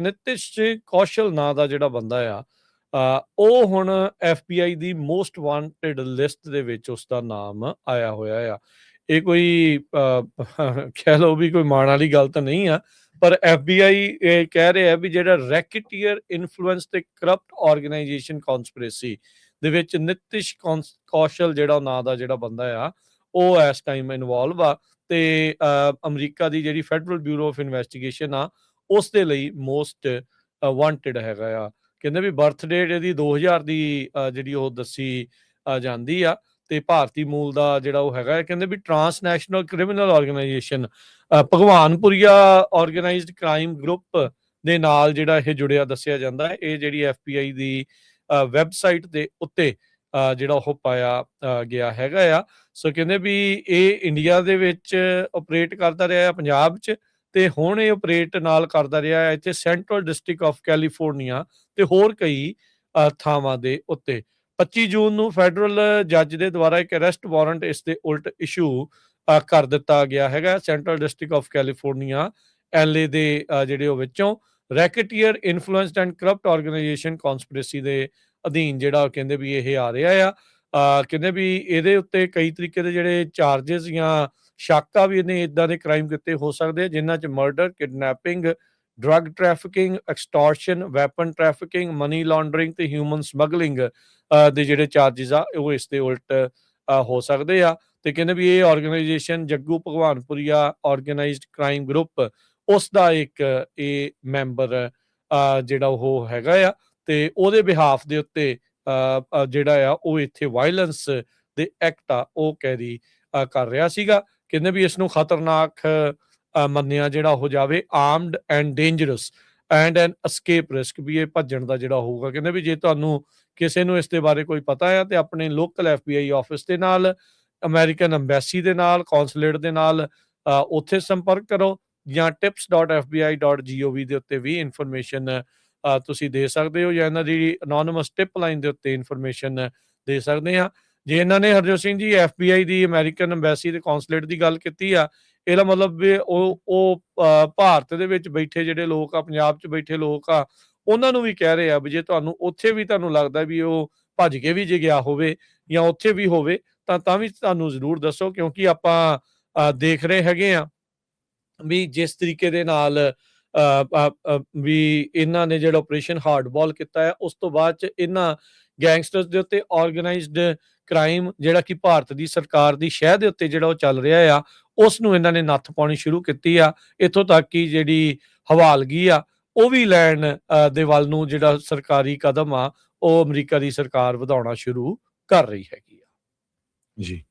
ਨਿਤਿਸ਼ ਕੌਸ਼ਲ ਨਾਂ ਦਾ ਜਿਹੜਾ ਬੰਦਾ ਆ, ਉਹ ਹੁਣ FBI ਦੀ ਮੋਸਟ ਵਾਂਟਡ ਲਿਸਟ ਦੇ ਵਿੱਚ ਉਸਦਾ ਨਾਮ ਆਇਆ ਹੋਇਆ ਆ। ਇਹ ਕੋਈ ਕਹਿ ਲਓ ਵੀ ਕੋਈ ਮਾਣ ਵਾਲੀ ਗੱਲ ਤਾਂ ਨਹੀਂ ਆ, ਪਰ FBI ਇਹ ਕਹਿ ਰਿਹਾ ਵੀ ਜਿਹੜਾ ਰੈਕੇਟੀਅਰ ਇਨਫਲੂਐਂਸ ਤੇ ਕਰਪਟ ਆਰਗੇਨਾਈਜੇਸ਼ਨ ਕੌਨਸਪੀਰੇਸੀ ਦੇ ਵਿੱਚ ਨਿਤਿਸ਼ ਕੌਸ਼ਲ ਜਿਹੜਾ ਨਾਂ ਦਾ ਜਿਹੜਾ ਬੰਦਾ ਆ, ਉਹ ਇਸ ਟਾਈਮ ਇਨਵੋਲਵ ਆ। ਤੇ ਅਮਰੀਕਾ ਦੀ ਜਿਹੜੀ ਫੈਡਰਲ ਬਿਊਰੋ ਆਫ ਇਨਵੈਸਟੀਗੇਸ਼ਨ ਆ, ਉਸ ਦੇ ਲਈ ਮੋਸਟ ਵਾਂਟਡ ਹੈਗਾ ਆ। ਕਹਿੰਦੇ ਵੀ ਬਰਥ ਡੇਟ ਇਹਦੀ 2000 ਦੀ ਜਿਹੜੀ ਉਹ ਦੱਸੀ ਜਾਂਦੀ ਆ, ਤੇ ਭਾਰਤੀ ਮੂਲ ਦਾ ਜਿਹੜਾ ਉਹ ਹੈਗਾ। ਕਹਿੰਦੇ ਵੀ transnational criminal organisation Bhagwanpuria organised crime group ਦੇ ਨਾਲ ਜਿਹੜਾ ਇਹ ਜੁੜਿਆ ਦੱਸਿਆ ਜਾਂਦਾ ਹੈ। ਇਹ ਜਿਹੜੀ FBI ਦੀ ਵੈਬਸਾਈਟ ਦੇ ਉੱਤੇ ਜਿਹੜਾ ਉਹ ਪਾਇਆ ਗਿਆ ਹੈਗਾ ਆ। ਸੋ ਕਹਿੰਦੇ ਵੀ ਇਹ ਇੰਡੀਆ ਦੇ ਵਿੱਚ ਆਪਰੇਟ ਕਰਦਾ ਰਿਹਾ ਪੰਜਾਬ 'ਚ, ਤੇ ਹੁਣ ਇਹ ਆਪਰੇਟ ਨਾਲ ਕਰਦਾ ਰਿਹਾ ਹੈ ਇੱਥੇ ਸੈਂਟਰਲ ਡਿਸਟ੍ਰਿਕਟ ਆਫ ਕੈਲੀਫੋਰਨੀਆ ਤੇ ਹੋਰ ਕਈ ਥਾਵਾਂ ਦੇ ਉੱਤੇ। 25 ਜੂਨ ਨੂੰ ਫੈਡਰਲ ਜੱਜ ਦੇ ਦੁਆਰਾ ਇੱਕ ਅਰੈਸਟ ਵਾਰੰਟ ਇਸ ਦੇ ਉਲਟ ਇਸ਼ੂ ਕਰ ਦਿੱਤਾ ਗਿਆ ਹੈਗਾ। Central district of California LA ਦੇ ਜਿਹੜੇ ਉਹ ਵਿੱਚੋਂ ਰੈਕੇਟੀਅਰ influenced and corrupt organisation conspiracy ਦੇ ਅਧੀਨ ਜਿਹੜਾ ਕਹਿੰਦੇ ਵੀ ਇਹ ਆ ਰਿਹਾ ਆ। ਕਹਿੰਦੇ ਵੀ ਇਹਦੇ ਉੱਤੇ ਕਈ ਤਰੀਕੇ ਦੇ ਜਿਹੜੇ ਚਾਰजेस ਜਾਂ ਸ਼ੱਕ ਆ ਵੀ ਇਹਨੇ ਇਦਾਂ ਦੇ ਕ੍ਰਾਈਮ ਕੀਤੇ ਹੋ ਸਕਦੇ ਆ, ਜਿਨ੍ਹਾਂ 'ਚ murder, kidnapping, drug trafficking, extortion, weapon trafficking, money laundering ਤੇ ਹਿਊਮਨ ਸਮਗਲਿੰਗ ਦੇ ਜਿਹੜੇ ਚਾਰजेस ਆ ਉਹ ਇਸ ਦੇ ਉਲਟ ਹੋ ਸਕਦੇ ਆ। ਤੇ ਕਹਿੰਦੇ ਵੀ ਇਹ organisation Jaggu Bhagwanpuria organised crime group ਉਸ ਦਾ ਇੱਕ ਇਹ ਮੈਂਬਰ ਜਿਹੜਾ ਉਹ ਹੈਗਾ ਆ, ਤੇ ਉਹਦੇ ਬਿਹਾਫ ਦੇ ਉੱਤੇ ਜਿਹੜਾ ਆ ਉਹ ਇੱਥੇ ਵਾਇਲੈਂਸ ਦੇ ਐਕਟ ਆ ਉਹ ਕੈਰੀ ਕਰ ਰਿਹਾ ਸੀਗਾ। ਕਹਿੰਦੇ ਵੀ ਇਸ ਨੂੰ ਖਤਰਨਾਕ ਮੰਨਿਆ ਜਿਹੜਾ ਹੋ ਜਾਵੇ, armed and dangerous and an escape risk, ਵੀ ਇਹ ਭੱਜਣ ਦਾ ਜਿਹੜਾ ਹੋਊਗਾ। ਕਹਿੰਦੇ ਵੀ ਜੇ ਤੁਹਾਨੂੰ ਕਿਸੇ ਨੂੰ ਇਸ ਦੇ ਬਾਰੇ ਕੋਈ ਪਤਾ ਆ ਤੇ ਆਪਣੇ ਲੋਕਲ FBI ਆਫਿਸ ਦੇ ਨਾਲ, ਅਮਰੀਕਨ ਐਮਬੈਸੀ ਦੇ ਨਾਲ, ਕੌਂਸੂਲੇਟ ਦੇ ਨਾਲ ਉੱਥੇ ਸੰਪਰਕ ਕਰੋ, ਜਾਂ tips.fbi.gov ਦੇ ਉੱਤੇ ਵੀ ਇਨਫੋਰਮੇਸ਼ਨ ਤੁਸੀਂ ਦੇ ਸਕਦੇ ਹੋ, ਜਾਂ ਇਹਨਾਂ ਦੀ ਅਨੋਨਿਮਸ ਟਿਪ ਲਾਈਨ ਦੇ ਉੱਤੇ ਇਨਫੋਰਮੇਸ਼ਨ ਦੇ ਸਕਦੇ ਆ। ਜੇ ਇਹਨਾਂ ਨੇ ਹਰਜੋਤ ਸਿੰਘ ਜੀ FBI ਦੀ, ਅਮਰੀਕਨ ਐਮਬੈਸੀ ਤੇ ਕੌਂਸੂਲੇਟ ਦੀ ਗੱਲ ਕੀਤੀ ਆ, ਇਹਦਾ ਮਤਲਬ ਵੀ ਉਹ ਭਾਰਤ ਦੇ ਵਿੱਚ ਬੈਠੇ ਜਿਹੜੇ ਲੋਕ ਆ, ਪੰਜਾਬ 'ਚ ਬੈਠੇ ਲੋਕ ਆ, ਉਹਨਾਂ ਨੂੰ ਵੀ ਕਹਿ ਰਹੇ ਆ ਵੀ ਜੇ ਤੁਹਾਨੂੰ ਉੱਥੇ ਵੀ ਤੁਹਾਨੂੰ ਲੱਗਦਾ ਵੀ ਉਹ ਭੱਜ ਕੇ ਵੀ ਜੇ ਗਿਆ ਹੋਵੇ ਜਾਂ ਉੱਥੇ ਵੀ ਹੋਵੇ ਤਾਂ ਵੀ ਤੁਹਾਨੂੰ ਜ਼ਰੂਰ ਦੱਸੋ, ਕਿਉਂਕਿ ਆਪਾਂ ਦੇਖ ਰਹੇ ਹੈਗੇ ਆ ਵੀ ਜਿਸ ਤਰੀਕੇ ਦੇ ਨਾਲ ਵੀ ਇਹਨਾਂ ਨੇ ਜਿਹੜਾ ਆਪਰੇਸ਼ਨ ਹਾਰਡਬਾਲ ਕੀਤਾ ਹੈ, ਉਸ ਤੋਂ ਬਾਅਦ 'ਚ ਇਹਨਾਂ ਗੈਂਗਸਟਰਸ ਦੇ ਉੱਤੇ ਆਰਗੇਨਾਈਜ਼ਡ ਕ੍ਰਾਈਮ ਜਿਹੜਾ ਕਿ ਭਾਰਤ ਦੀ ਸਰਕਾਰ ਦੀ ਸ਼ਹਿ ਦੇ ਉੱਤੇ ਜਿਹੜਾ ਉਹ ਚੱਲ ਰਿਹਾ ਆ, ਉਸ ਨੂੰ ਇਹਨਾਂ ਨੇ ਨੱਥ ਪਾਉਣੀ ਸ਼ੁਰੂ ਕੀਤੀ ਆ। ਇੱਥੋਂ ਤੱਕ ਕਿ ਜਿਹੜੀ ਹਵਾਲਗੀ ਆ ਉਹ ਵੀ ਲੈਣ ਦੇ ਵੱਲ ਨੂੰ ਜਿਹੜਾ ਸਰਕਾਰੀ ਕਦਮ ਆ ਉਹ ਅਮਰੀਕਾ ਦੀ ਸਰਕਾਰ ਵਧਾਉਣਾ ਸ਼ੁਰੂ ਕਰ ਰਹੀ ਹੈਗੀ ਆ। ਜੀ।